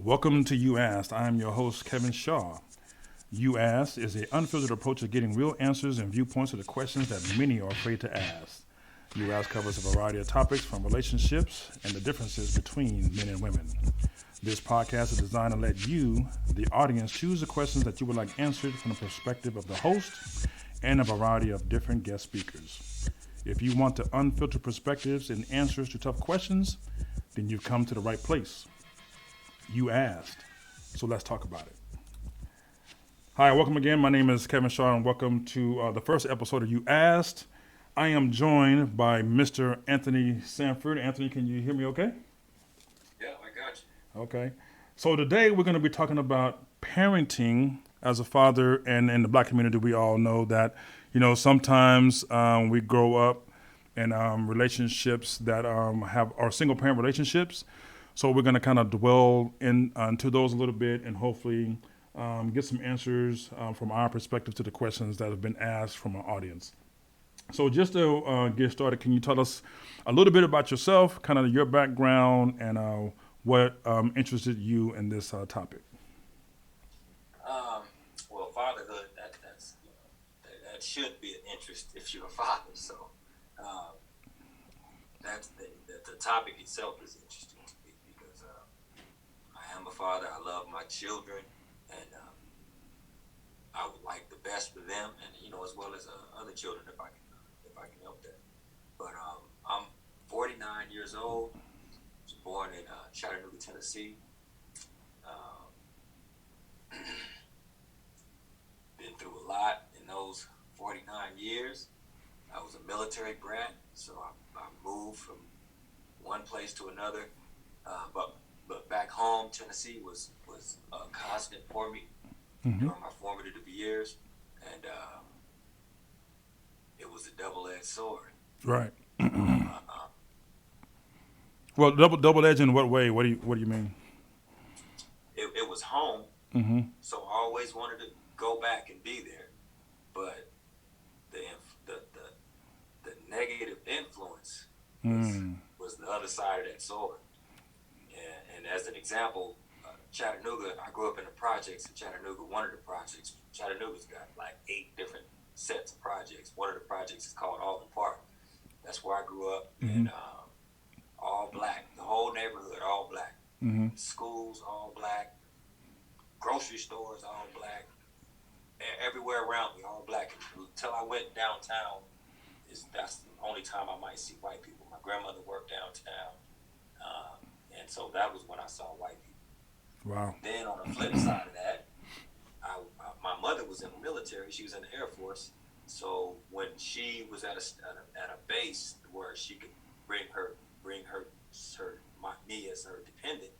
Welcome to You Asked. I'm your host, Kevin Shaw. You Asked is an unfiltered approach to getting real answers and viewpoints to the questions that many are afraid to ask. You Asked covers a variety of topics from relationships and the differences between men and women. This podcast is designed to let you, the audience, choose the questions that you would like answered from the perspective of the host and a variety of different guest speakers. If you want the unfiltered perspectives and answers to tough questions, then you've come to the right place. You asked, so let's talk about it. Hi, welcome again. My name is Kevin Shaw, and welcome to the first episode of You Asked. I am joined by Mr. Anthony Sanford. Anthony, can you hear me okay? Yeah, I got you. Okay. So today we're going to be talking about parenting as a father, and in the black community, we all know that, sometimes we grow up in relationships that are single parent relationships. So we're going to kind of dwell into those a little bit and hopefully get some answers from our perspective to the questions that have been asked from our audience. So just to get started, can you tell us a little bit about yourself, kind of your background, and what interested you in this topic? Well, fatherhood, that should be an interest if you're a father. So um, that's the topic itself is interesting to me because I am a father. I love my children, and I would like the best for them, and as well as other children if I can help that. But I'm 49 years old. Was born in Chattanooga, Tennessee. Um, been through a lot in those 49 years. I was a military brat, so I moved from one place to another. But back home, Tennessee was a constant for me Mm-hmm. during my formative years, and it was a double-edged sword. Right. Uh, Well, double edged in what way? What do you mean? it was home, Mm-hmm. so I always wanted to go back and be there, but the the negative influence was Mm. was the other side of that sword. And as an example, Chattanooga, I grew up in the projects in Chattanooga. One of the projects, Chattanooga's got like 8 different sets of projects. One of the projects is called Alden Park. That's where I grew up, Mm-hmm. and all black. The whole neighborhood, all black. Mm-hmm. Schools, all black. Grocery stores, all black. Everywhere around me, all black. Until I went downtown, that's the only time I might see white people. My grandmother worked downtown, and so that was when I saw white people. Wow. Then on the flip side of that, my mother was in the military. She was in the Air Force. So when she was at a base where she could bring me as her dependent,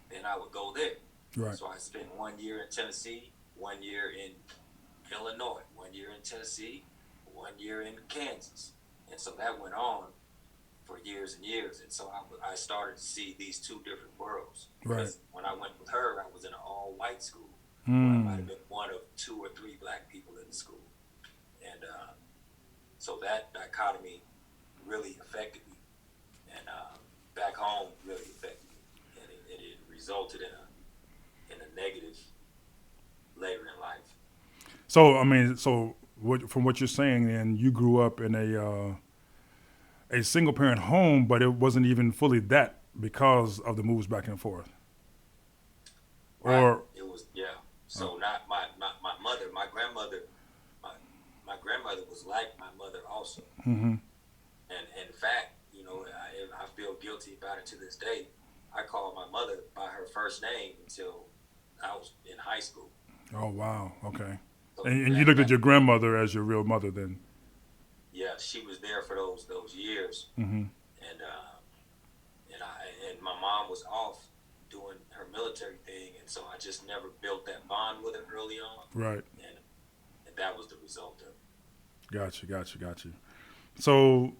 then I would go there. Right. So I spent 1 year in Tennessee, 1 year in Illinois, 1 year in Tennessee, 1 year in Kansas, and so that went on for years and years. And so I started to see these two different worlds. Right. Because when I went with her, I was in an all-white school. Where I might have Mm. been one of 2 or 3 black people in the school, and so that dichotomy really affected me, and back home really affected me, and it resulted in a negative later in life. So I mean, from what you're saying, then you grew up in a single parent home, but it wasn't even fully that because of the moves back and forth. Right? Or It was, yeah. oh. So not my mother, my my grandmother was like my mother also, Mm-hmm. and in fact, I feel guilty about it to this day. I called my mother by her first name until I was in high school. Oh wow. Okay. So And you that looked at that your grandmother as your real mother then. yeah, she was there for those years, Mm-hmm. and and my mom was off doing her military thing, and so I just never built that bond with her early on, Right. and that was the result of it. Got you. So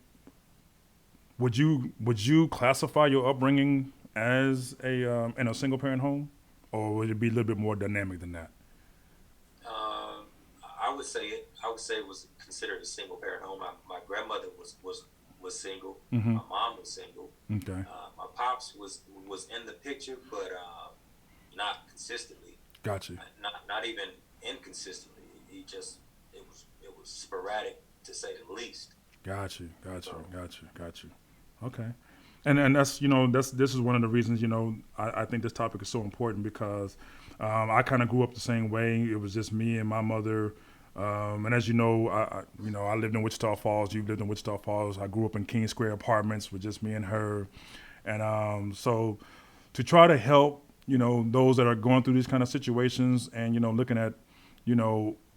would you classify your upbringing as a in a single parent home, or would it be a little bit more dynamic than that? I would say it. I would say it was considered a single parent home. My grandmother was single. Mm-hmm. My mom was single. Okay. My pops was in the picture, but not consistently. Got you. Not even inconsistently. He just it was sporadic to say the least. Got you. Got you. So Got you. Got you. Okay. And that's this is one of the reasons I think this topic is so important because I kind of grew up the same way. It was just me and my mother. And as you know, I lived in Wichita Falls. You've lived in Wichita Falls. I grew up in King Square apartments with just me and her. And so to try to help, those that are going through these kind of situations and, looking at,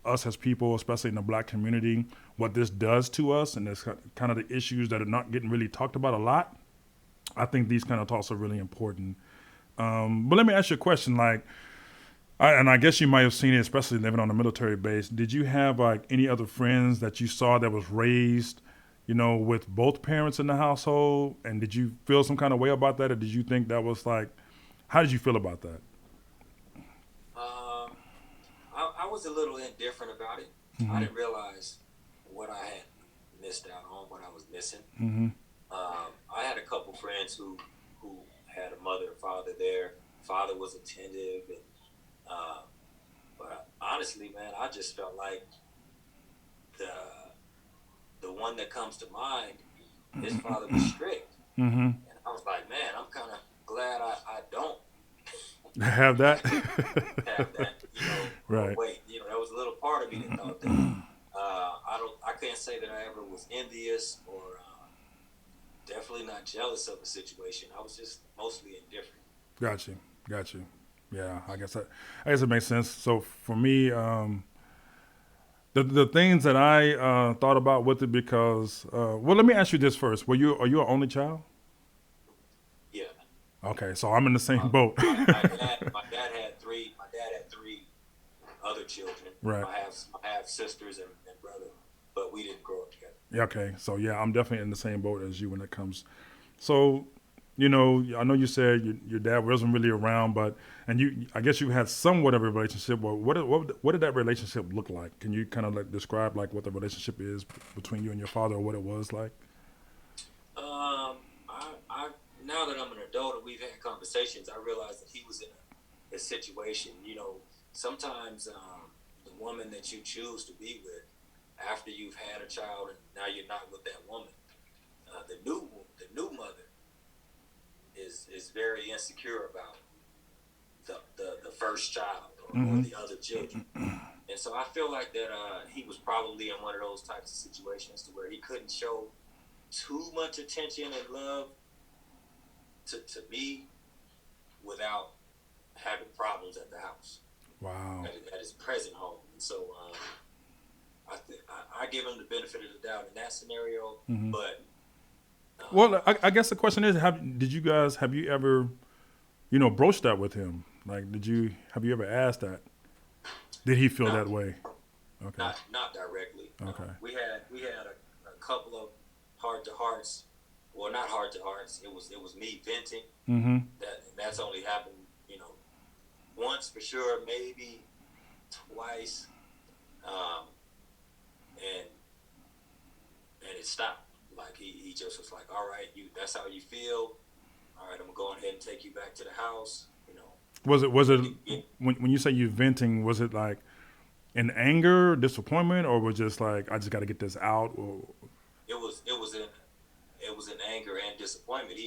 us as people, especially in the Black community, what this does to us and this kind of the issues that are not getting really talked about a lot. I think these kind of talks are really important. But let me ask you a question. Like, and I guess you might have seen it, especially living on a military base. Did you have like any other friends that you saw that was raised, with both parents in the household? And did you feel some kind of way about that, or did you think that was like, how did you feel about that? I was a little indifferent about it. I didn't realize what I had missed out on, what I was missing. Mm-hmm. I had a couple friends who had a mother and father there. Father was attentive, and but honestly, man, I just felt like the one that comes to mind, his father was strict, Mm-hmm. and I was like, man, I'm kind of glad I don't Have that? have that, Right. wait, that was a little part of me that thought that. I can't say that I ever was envious or definitely not jealous of the situation. I was just mostly indifferent. Got you. Yeah, I guess it makes sense. So for me, the things that I thought about with it because well, let me ask you this first. Are you an only child? Yeah. Okay, so I'm in the same My, boat. my dad had three. My dad had three other children. Right. I have sisters and brother, but we didn't grow up together. Yeah, okay, so yeah, I'm definitely in the same boat as you when it comes. So, I know you said your dad wasn't really around, but I guess you had somewhat of a relationship. Well, what did that relationship look like? Can you kind of like describe like what the relationship is between you and your father, or what it was like? I now that I'm an adult and we've had conversations, I realize that he was in a situation. Sometimes the woman that you choose to be with after you've had a child and now you're not with that woman, the new mother is very insecure about the first child or the other children. And so I feel like that he was probably in one of those types of situations to where he couldn't show too much attention and love to me without having problems at the house. Wow. At his present home. And so I give him the benefit of the doubt in that scenario, but Well, I guess the question is, have you ever, broached that with him? Like, have you ever asked that? Did he feel that way? Okay. Not directly. Okay. We had a couple of heart to hearts. Well, not heart to hearts. It was me venting. Mm-hmm. That's only happened, once for sure, maybe twice, and it stopped. Like he just was like, all right, that's how you feel. All right, I'm gonna go ahead and take you back to the house. Was it when you say you venting? Was it like in anger, disappointment, or was it just like I just got to get this out? Or it was in anger and disappointment.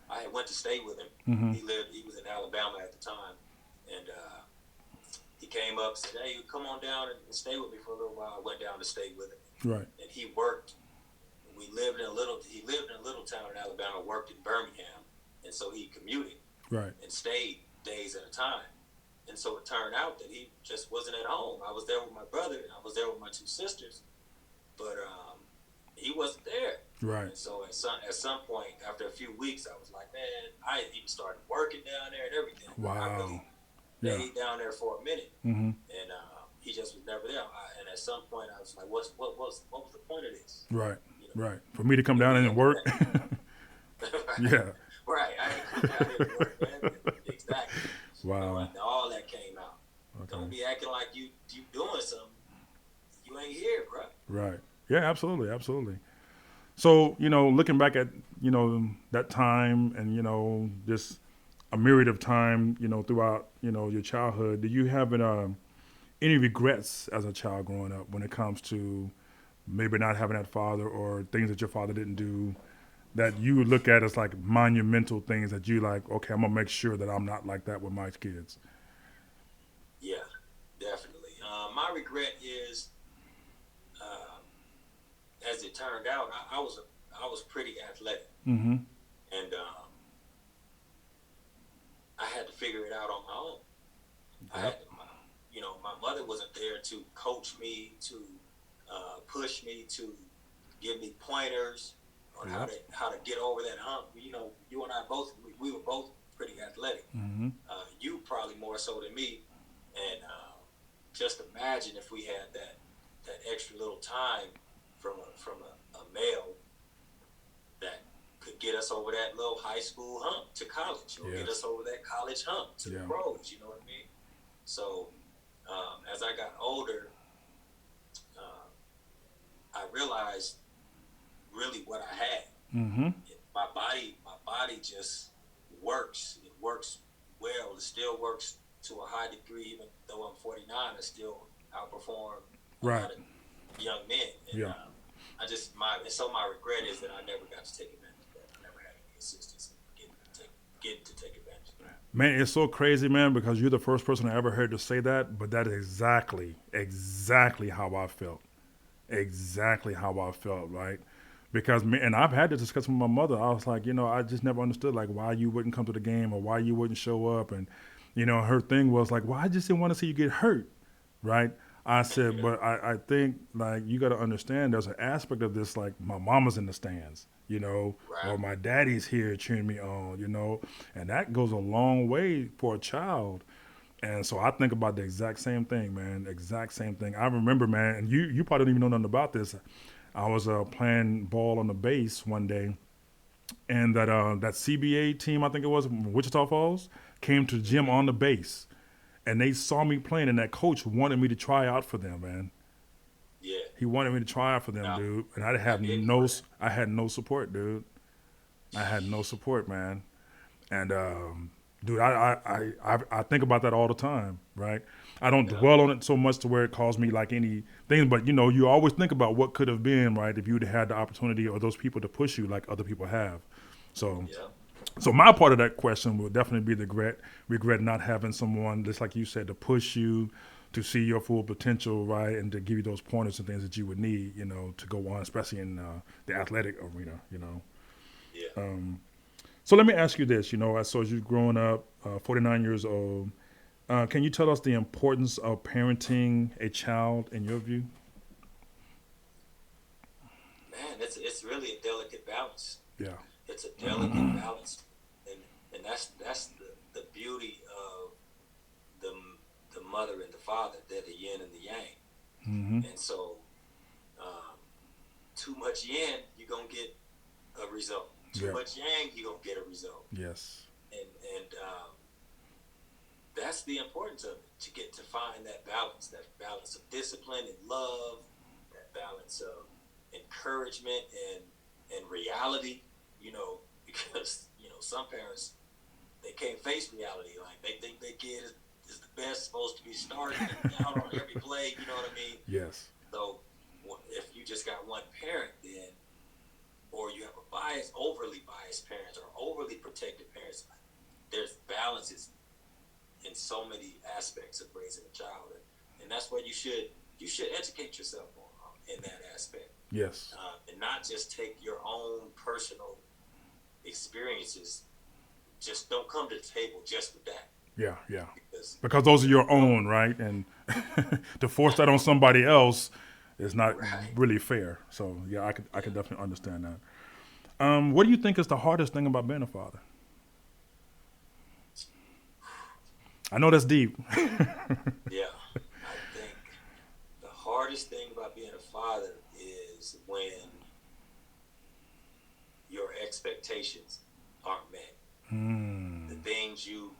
I had went to stay with him. mm-hmm. He was in Alabama at the time, and he came up and said, hey, come on down and stay with me for a little while. I went down to stay with him. Right. And he worked. He lived in a little town in Alabama, worked in Birmingham, and so he commuted. Right. And stayed days at a time. And so it turned out that he just wasn't at home. I was there with my brother, and I was there with my two sisters, but he wasn't there. Right. And so at some point, after a few weeks, I was like, man, I even started working down there and everything. Wow. I really stayed down there for a minute, mm-hmm. and he just was never there. And at some point, I was like, what was the point of this? Right. Right. For me to come down and work. Right. Yeah. Right. I didn't come down here to work, man. Exactly. Wow. And all that came out. Okay. Don't be acting like you doing something. You ain't here, bro. Right. Yeah, absolutely. Absolutely. So, looking back at, that time and, just a myriad of time, throughout, your childhood. Do you have any regrets as a child growing up when it comes to maybe not having that father or things that your father didn't do that you would look at as like monumental things that you like, okay, I'm gonna make sure that I'm not like that with my kids? Yeah, definitely. My regret is, uh, as it turned out, I was pretty athletic, Mm-hmm. and I had to figure it out on my own. I Yep. had to, my mother wasn't there to coach me, to push me, to give me pointers on Yep. how to get over that hump. You and I both we were both pretty athletic. Mm-hmm. You probably more so than me, and just imagine if we had that extra little time from a male that could get us over that little high school hump to college, or get Yes. us over that college hump to the Yeah. pros. You know what I mean? So as I got older, uh, I realized really what I had. Mm-hmm. My body just works. It works well. It still works to a high degree, even though I'm 49. I still outperform a Right. lot of young men. And Yeah. my regret is that I never got to take advantage of that. I never had any assistance in getting to take advantage of that. Man, it's so crazy, man, because you're the first person I ever heard to say that, but that is exactly how I felt. Exactly how I felt, right? Because me, and I've had this discussion with my mother. I was like, I just never understood like why you wouldn't come to the game or why you wouldn't show up, and her thing was like, well, I just didn't want to see you get hurt, right? I said, but I think like you got to understand there's an aspect of this like my mama's in the stands, or Right. my daddy's here cheering me on, and that goes a long way for a child. And so I think about the exact same thing, man. Exact same thing. I remember, man, and you probably don't even know nothing about this. I was playing ball on the base one day, and that CBA team, I think it was from Wichita Falls, came to the gym Mm-hmm. on the base, and they saw me playing, and that coach wanted me to try out for them, man. Yeah. He wanted me to try out for them, Now dude, and I didn't know that. I had no support, dude. I had no support, man. And dude, I think about that all the time, right? I don't Yeah. dwell on it so much to where it caused me like any things, but you always think about what could have been, right, if you'd had the opportunity or those people to push you like other people have. So, Yeah. so my part of that question would definitely be the regret not having someone just like you said to push you to see your full potential, right, and to give you those pointers and things that you would need, to go on, especially in the athletic arena. Yeah. So let me ask you this, as you're growing up, 49 years old, can you tell us the importance of parenting a child in your view? Man, it's really a delicate balance. Yeah. It's a delicate balance, and that's the beauty of the the mother and the father. They're the yin and the yang, Mm-hmm. and so um, too much yin, you're gonna get a result. Too Yeah. much yang, you're gonna get a result. Yes. And that's the importance of it, to get to find that balance of discipline and love, that balance of encouragement and reality. Because some parents, they can't face reality. Like they think their kid is the best, supposed to be starting out on every play. You know what I mean? Yes. So if you just got one parent, then, or you have overly biased parents or overly protective parents, there's balances in so many aspects of raising a child, and that's what you should educate yourself on, in that aspect, Yes. and not just take your own personal experiences. Just don't come to the table just with that, Yeah. Yeah. because Because those are your you know, own, right? And to force that on somebody else is not right. really fair. So yeah, I could definitely understand that. What do you think is the hardest thing about being a father? I know that's deep. Yeah, I think the hardest thing about being a father is when your expectations aren't met. The Hmm. things you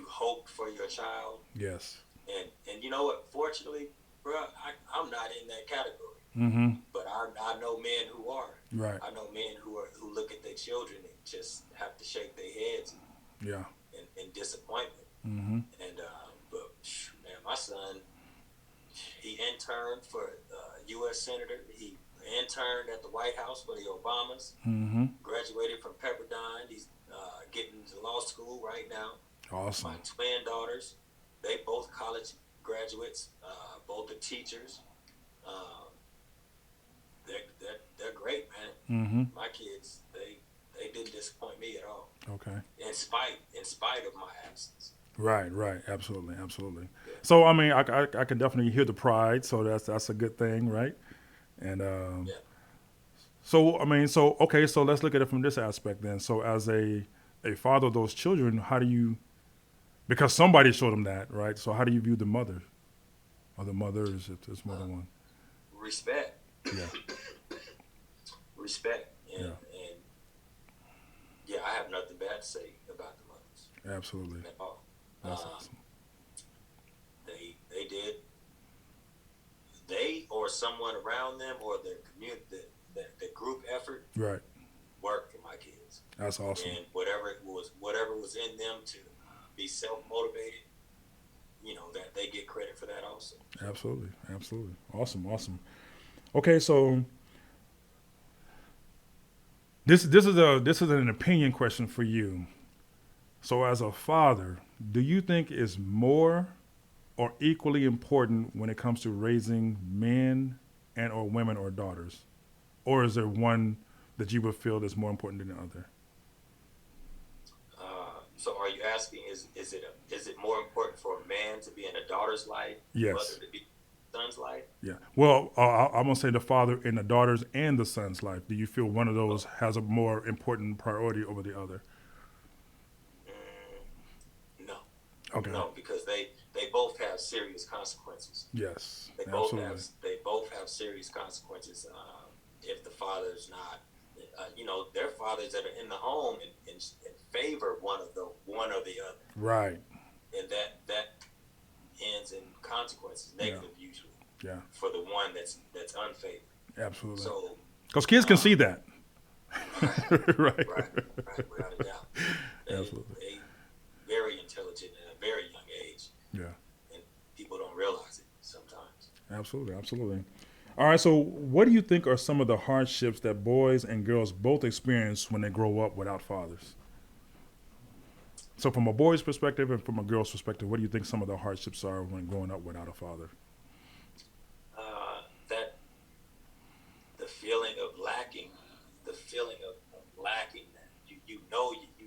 hope for your child, Yes. and you know what? Fortunately, bro, I'm not in that category. Mm-hmm. But I know men who are. Right. I know men who look at their children and just have to shake their heads Yeah. in disappointment. Mm-hmm. And but man, my son, he interned for U.S. Senator. He interned at the White House for the Obamas. Mm-hmm. Graduated from Pepperdine. He's getting to law school right now. Awesome. My twin daughters, they both college graduates. Both are teachers. Um, they're great, man. Mm-hmm. My kids, they didn't disappoint me at all. Okay. In spite of my absence. Right. Right. Absolutely. Absolutely. Yeah. So I mean, I can definitely hear the pride. So that's a good thing, right? And Yeah. so I mean, so okay. So let's look at it from this aspect then. So as a father of those children, how do you? Because somebody showed them that, right? So how do you view the mother or the mothers if there's more than one? Respect. Yeah. Respect. Yeah. And yeah, I have nothing bad to say about the mothers Absolutely. at all. That's awesome. They did. They or someone around them or their community, the group effort Right. worked for my kids. That's awesome. And whatever was in them to be self-motivated, that they get credit for that also. Absolutely. Absolutely. Awesome. Awesome. Okay, so this is an opinion question for you. So as a father, do you think it's more or equally important when it comes to raising men and or women or daughters? Or is there one that you would feel is more important than the other? So are you asking, is it more important for a man to be in a daughter's life, Yes. mother to be in a son's life? Yeah. Well, I'm going to say the father in the daughter's and the son's life. Do you feel one of those has a more important priority over the other? No. Okay. No, because they both have serious consequences. Yes. They both have serious consequences. If the father's not, their fathers that are in the home and favor one or the other. Right. And that ends in consequences, negative usually. Yeah. For the one that's unfavored. Absolutely. So because kids can see that. Right. Right. Right, without a doubt. Absolutely. They very intelligent at a very young age. Yeah. And people don't realize it sometimes. Absolutely. Absolutely. All right. So what do you think are some of the hardships that boys and girls both experience when they grow up without fathers? So from a boy's perspective and from a girl's perspective, what do you think some of the hardships are when growing up without a father? That the feeling of lacking, that you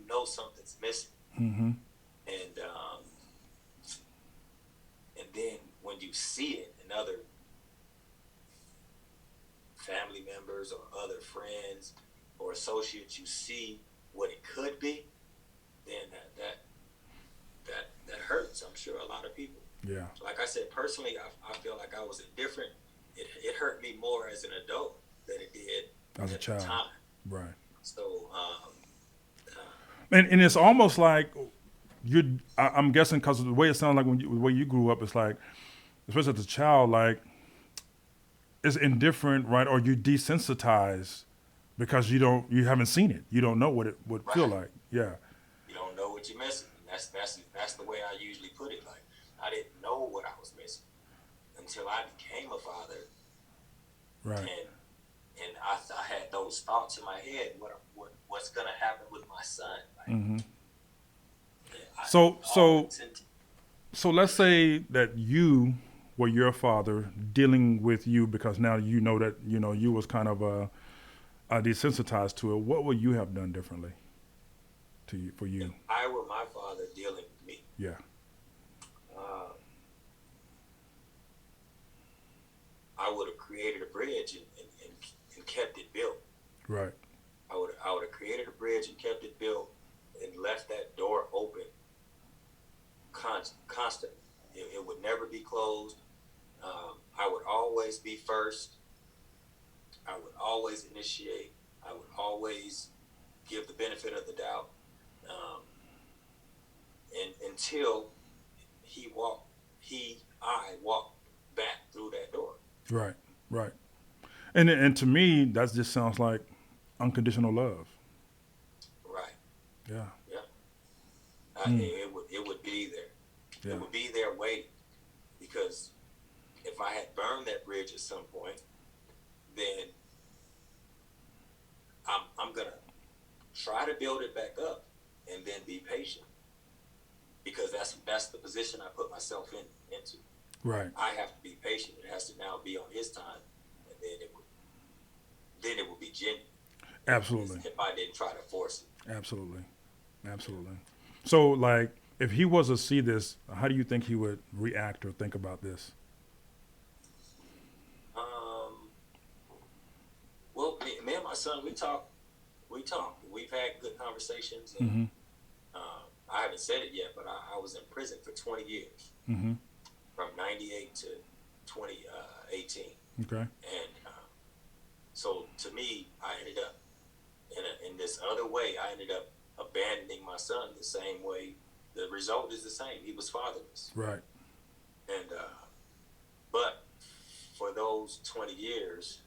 know something's missing. Mm-hmm. And then when you see it in other family members or other friends or associates, you see what it could be, then that hurts. I'm sure a lot of people. Yeah. Like I said, personally, I feel like I was indifferent. It hurt me more as an adult than it did As a at child. the time. Right. So, And it's almost like I'm guessing because of the way it sounds like the way you grew up, it's like, especially as a child, like it's indifferent, right? Or you desensitized because you haven't seen it. You don't know what it would feel like. Yeah. you don't know what you're missing. That's the way I usually put it. Like, I didn't know what I was missing until I became a father. Right. And I had those thoughts in my head. What's gonna happen with my son? Like, Mm-hmm. I So let's say that you were your father dealing with you because now you know that you was kind of desensitized to it. What would you have done differently for you? If I were my father dealing with me, Yeah. I would have created a bridge and kept it built. Right. I would have created a bridge and kept it built and left that door open constantly. It would never be closed. I would always be first. I would always initiate. I would always give the benefit of the doubt. And until I walked back through that door. Right. Right. And to me, that just sounds like unconditional love. Right. Yeah. Yeah. Mm. It would be there. Yeah. It would be there waiting, because if I had burned that bridge at some point, then I'm gonna try to build it back up and then be patient, because that's the position I put myself into. Right. I have to be patient. It has to now be on his time, and then it would be genuine Absolutely. if I didn't try to force it. Absolutely. Absolutely. So, like, if he was to see this, how do you think he would react or think about this? Um, well, me and my son, we talk. We talk. We've had good conversations, and Mm-hmm. I haven't said it yet, but I was in prison for 20 years, Mm-hmm. from 98 to 2018. Okay. And so to me, I ended up in this other way. I ended up abandoning my son the same way. The result is the same. He was fatherless. Right. And but for those 20 years,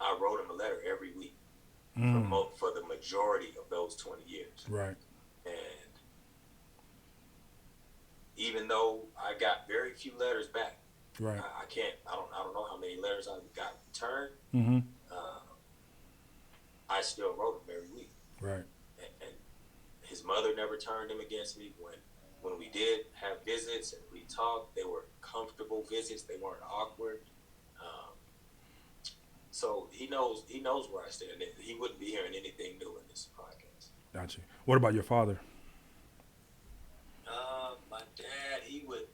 I wrote him a letter every week Mm. for the majority of those 20 years. Right. And even though I got very few letters back, Right. I don't know how many letters I got returned. Mm-hmm. Uh, I still wrote him every week. Right. And his mother never turned him against me. When we did have visits and we talked, they were comfortable visits. They weren't awkward. So he knows where I stand. He wouldn't be hearing anything new in this podcast. Gotcha. What about your father? My dad, he would.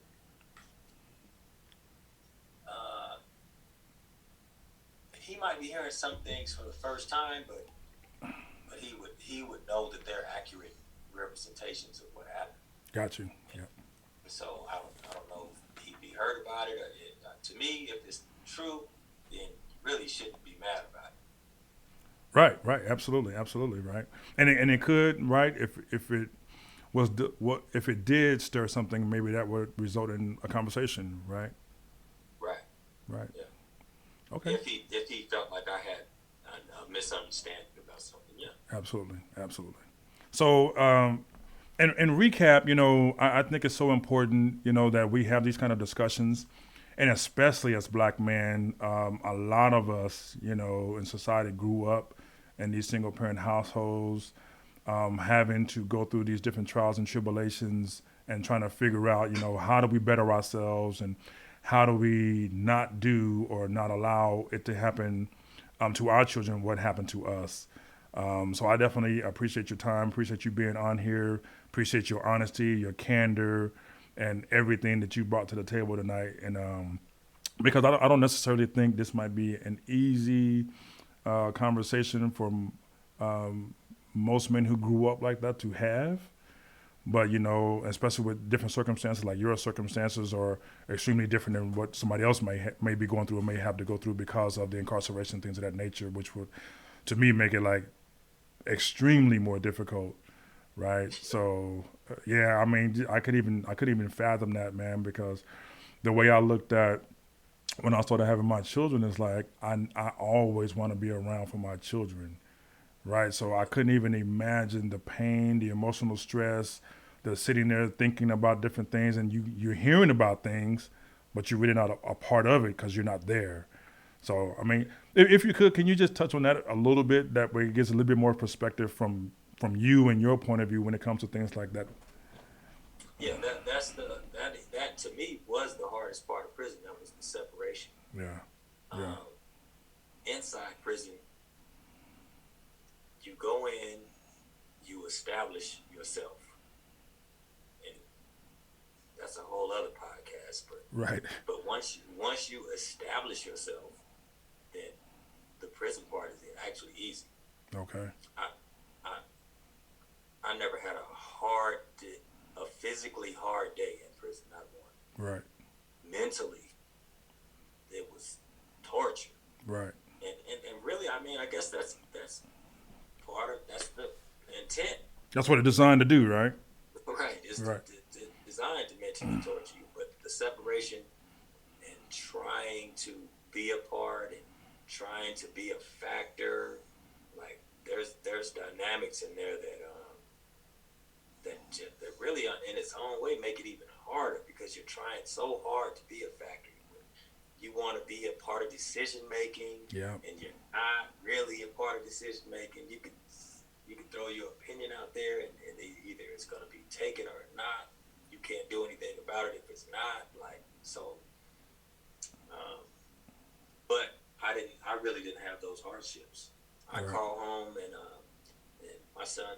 He might be hearing some things for the first time, but he would know that they're accurate representations of what happened. Got you. Yeah. So I don't know if he'd be hurt about it. To me, if it's true, then you really shouldn't be mad about it. Right. Right. Absolutely. Absolutely. Right. And it could, right, if it was what if it did stir something, maybe that would result in a conversation. Right. Right. Right. Yeah. Okay. If he felt like I had a misunderstanding about something, yeah. Absolutely. Absolutely. So, and recap, I think it's so important, that we have these kind of discussions, and especially as black men, a lot of us, in society grew up in these single parent households, having to go through these different trials and tribulations and trying to figure out, how do we better ourselves and how do we not do or not allow it to happen to our children what happened to us. So I definitely appreciate your time, appreciate you being on here, appreciate your honesty, your candor, and everything that you brought to the table tonight. And because I don't necessarily think this might be an easy conversation for most men who grew up like that to have. But, especially with different circumstances, like your circumstances are extremely different than what somebody else may be going through or may have to go through because of the incarceration, things of that nature, which would, to me, make it like extremely more difficult, right? So, yeah, I mean, I could even fathom that, man, because the way I looked at when I started having my children is like I always want to be around for my children, right? So I couldn't even imagine the pain, the emotional stress, the sitting there thinking about different things, and you're hearing about things, but you're really not a part of it because you're not there. So I mean, if you could, can you just touch on that a little bit? That way, it gives a little bit more perspective from you and your point of view when it comes to things like that. Yeah, that to me was the hardest part of prison. That was the separation. Yeah, yeah, Inside prison, you go in, you establish yourself, and that's a whole other podcast. right, But once you establish yourself, then the prison part is actually easy. okay, I never had a physically hard day in prison, not one. right, Mentally, it was torture. right, And really, I mean, I guess that's that's the intent. that's what it's designed to do, right? Right. It's Right, designed to mentally torture you, but the separation and trying to be a part and trying to be a factor. Like there's dynamics in there that really in its own way make it even harder because you're trying so hard to be a factor. You want to be a part of decision making, and you're not really a part of decision making. You can throw your opinion out there, and either it's going to be taken or not. You can't do anything about it if it's not. Like so, but I really didn't have those hardships. I call home, and my son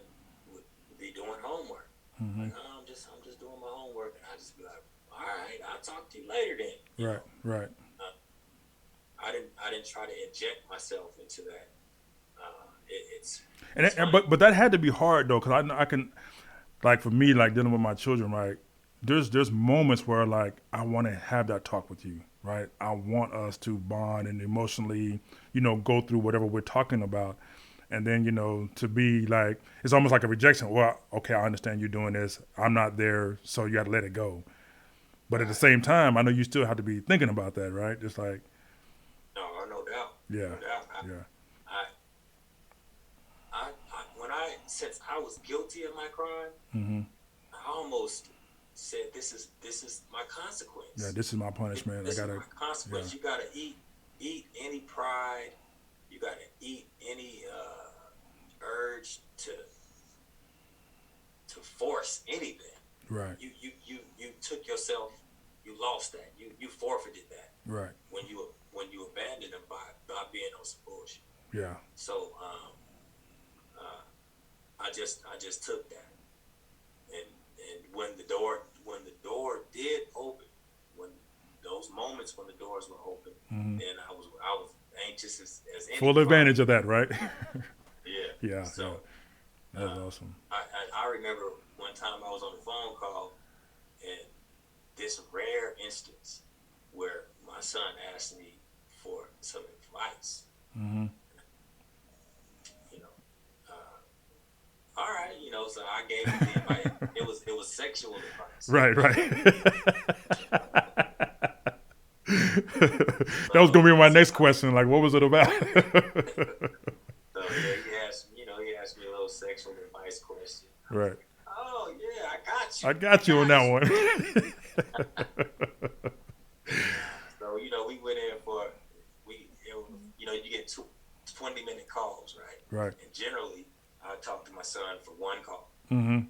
would be doing homework. Like, I'm just doing my homework, and I just be like, all right, I'll talk to you later then. Right. I didn't try to inject myself into that. But that had to be hard though, because I can, like for me, like dealing with my children, right? There's moments where like I want to have that talk with you, right? I want us to bond and emotionally, go through whatever we're talking about, and then to be like it's almost like a rejection. Well, okay, I understand you're doing this. I'm not there, so you got to let it go. But at the same time, I know you still have to be thinking about that, right? Just like no doubt. Yeah. No doubt. Since I was guilty of my crime, I almost said, "This is my consequence." Yeah, this is my punishment. This is my consequence. Yeah. You gotta eat any pride. You gotta eat any urge to force anything. Right. You took yourself. You lost that. You forfeited that. Right. When you abandoned them by being on some bullshit. Yeah. So I just took that, and when the door did open, when those moments when the doors were open, then I was anxious as any full advantage of that, right? Yeah. So that's awesome. I remember one time I was on a phone call, and this rare instance where my son asked me for some advice. All right, so I gave him the advice. It was sexual advice. Right. That was gonna be my next question. Like, what was it about? So he asked me a little sexual advice question. Right. Like, oh yeah, I got you on that one. So we went in for you get 20-minute calls, right? Right. And generally, I talk to my son for one call, and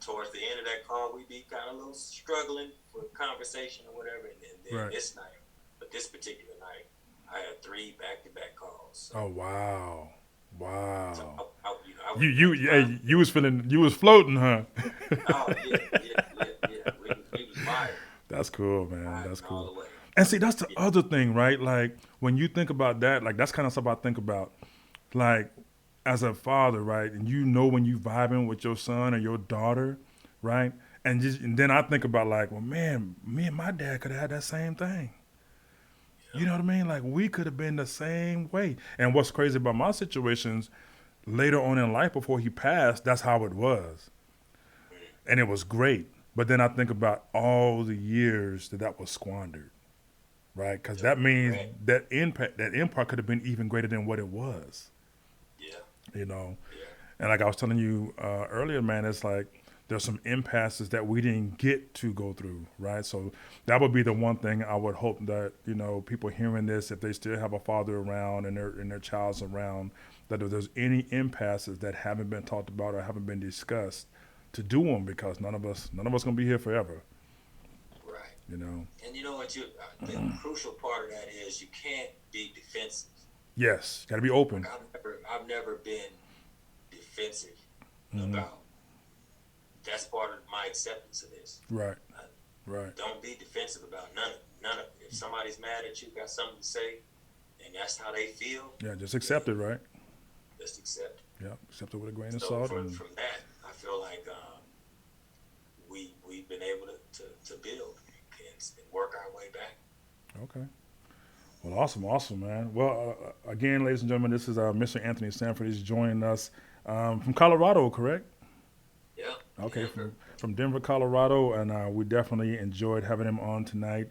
towards the end of that call, we'd be kind of a little struggling for conversation or whatever. And then this particular night, I had 3 back-to-back calls. So, oh wow! So you was floating, huh? Oh yeah. We was fired. That's cool, man. That's cool. All the way. And see, that's the other thing, right? Like when you think about that, like that's kind of stuff I think about, like as a father, right? And when you vibing with your son or your daughter, right? And then I think about like, well, man, me and my dad could have had that same thing. You know what I mean? Like we could have been the same way. And what's crazy about my situations, later on in life before he passed, that's how it was. And it was great. But then I think about all the years that was squandered, right? Because that means that impact could have been even greater than what it was. Yeah. And like I was telling you earlier, man, it's like there's some impasses that we didn't get to go through, right? So that would be the one thing I would hope that people hearing this, if they still have a father around and their child's around, that if there's any impasses that haven't been talked about or haven't been discussed, to do them, because none of us gonna be here forever. Right. And you know what? The crucial part of that is you can't be defensive. Yes, got to be open. Like I've never been defensive about. That's part of my acceptance of this. Right. Right. Don't be defensive about none of it. If somebody's mad at you, got something to say, and that's how they feel. Yeah, just accept it, right? Just accept it. Yeah, accept it with a grain of salt. From that, I feel like we've been able to build and work our way back. Okay. Well, awesome, man. Well, again, ladies and gentlemen, this is Mr. Anthony Sanford. He's joining us from Colorado, correct? Yeah. Okay, from Denver, Colorado, and we definitely enjoyed having him on tonight.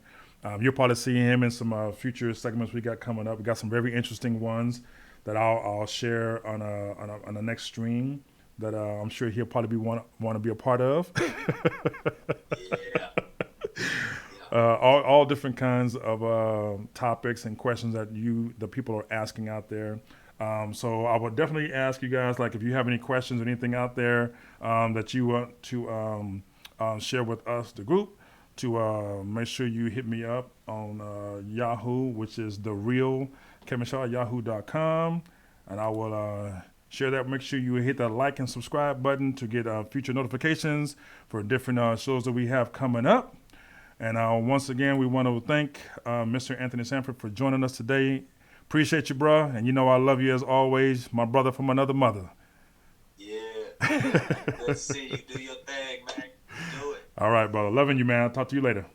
You'll probably see him in some future segments we got coming up. We got some very interesting ones that I'll share on the next stream that I'm sure he'll probably want to be a part of. Yeah. All different kinds of topics and questions that the people are asking out there. So I would definitely ask you guys, like, if you have any questions or anything out there that you want to share with us, the group, to make sure you hit me up on Yahoo, which is the real Kevin Shaw at yahoo.com, and I will share that. Make sure you hit that like and subscribe button to get future notifications for different shows that we have coming up. And once again, we want to thank Mr. Anthony Sanford for joining us today. Appreciate you, bro. And you know I love you as always, my brother from another mother. Yeah. Good to see you. Do your thing, man. Do it. All right, brother. Loving you, man. I'll talk to you later.